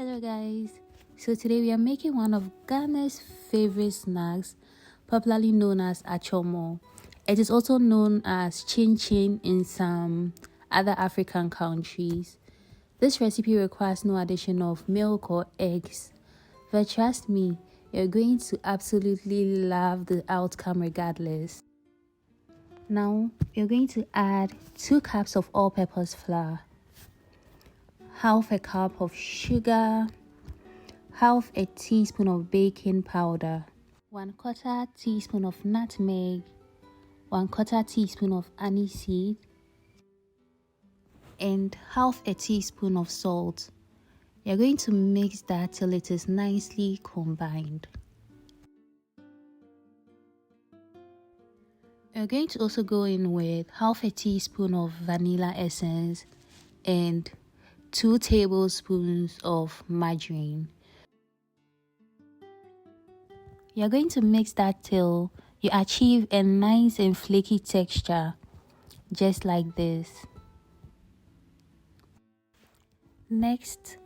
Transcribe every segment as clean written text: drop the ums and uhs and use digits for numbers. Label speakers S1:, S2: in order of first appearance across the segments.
S1: Hello guys, so today we are making one of Ghana's favorite snacks, popularly known as achormor. It is also known as Chinchin in some other African countries. This recipe requires no addition of milk or eggs, but trust me, you're going to absolutely love the outcome regardless. Now, you're going to add 2 cups of all-purpose flour, half a cup of sugar, half a teaspoon of baking powder, 1/4 teaspoon of nutmeg, 1/4 teaspoon of aniseed, and half a teaspoon of salt. You're going to mix that till it is nicely combined. You're going to also go in with half a teaspoon of vanilla essence and 2 tablespoons of margarine. You're going to mix that till you achieve a nice and flaky texture, just like this. Next,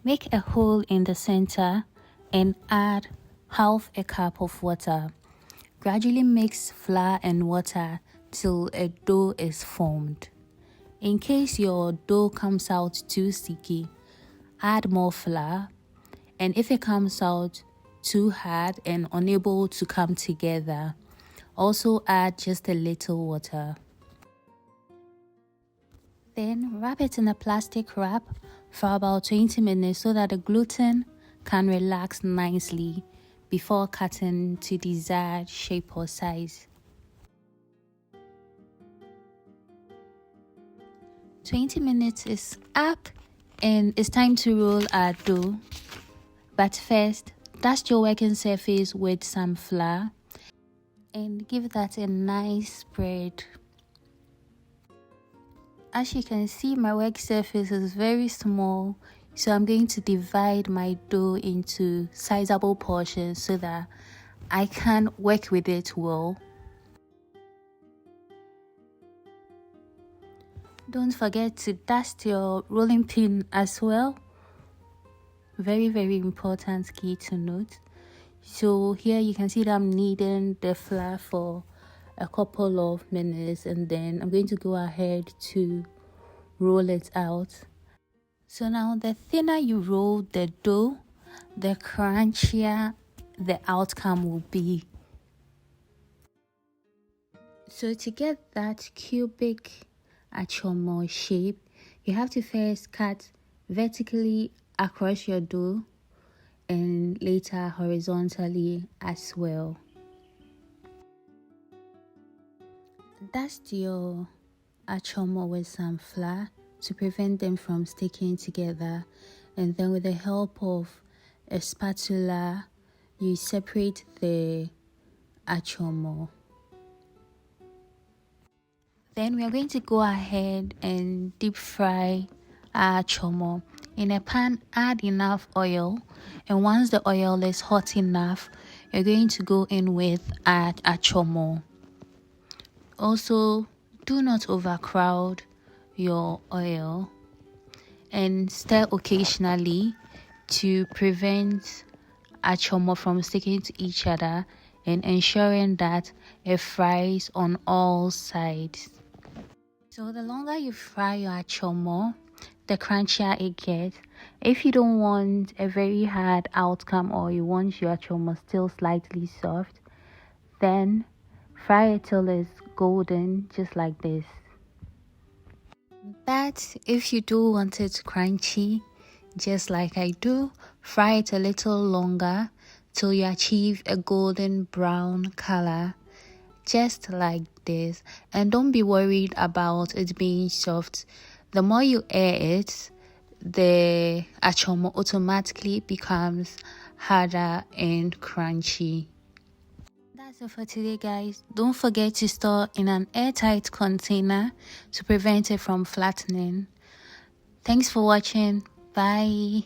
S1: make a hole in the center and add half a cup of water. Gradually mix flour and water till a dough is formed. In case your dough comes out too sticky, add more flour, and if it comes out too hard and unable to come together, also add just a little water. Then wrap it in a plastic wrap for about 20 minutes so that the gluten can relax nicely before cutting to desired shape or size. 20 minutes is up and it's time to roll our dough. But first, dust your working surface with some flour and give that a nice spread. As you can see, my work surface is very small, so I'm going to divide my dough into sizable portions so that I can work with it well. Don't forget to dust your rolling pin as well. Very important key to note. So here you can see that I'm kneading the flour for a couple of minutes, and then I'm going to go ahead to roll it out. So now the thinner you roll the dough, the crunchier the outcome will be. So to get that cubic achormor shape, you have to first cut vertically across your dough and later horizontally as well. Dust your achormor with some flour to prevent them from sticking together, and then with the help of a spatula you separate the achormor. Then we are going to go ahead and deep fry our achormor. In a pan, add enough oil, and once the oil is hot enough, you're going to go in with our achormor. Also, do not overcrowd your oil and stir occasionally to prevent achormor from sticking to each other and ensuring that it fries on all sides. So the longer you fry your achormor, the crunchier it gets. If you don't want a very hard outcome or you want your achormor still slightly soft, then fry it till it's golden, just like this. But if you do want it crunchy, just like I do, fry it a little longer till you achieve a golden brown color, just like this. And don't be worried about it being soft. The more you air it, the achormor automatically becomes harder and crunchy. That's it for today, guys. Don't forget to store in an airtight container to prevent it from flattening. Thanks for watching. Bye.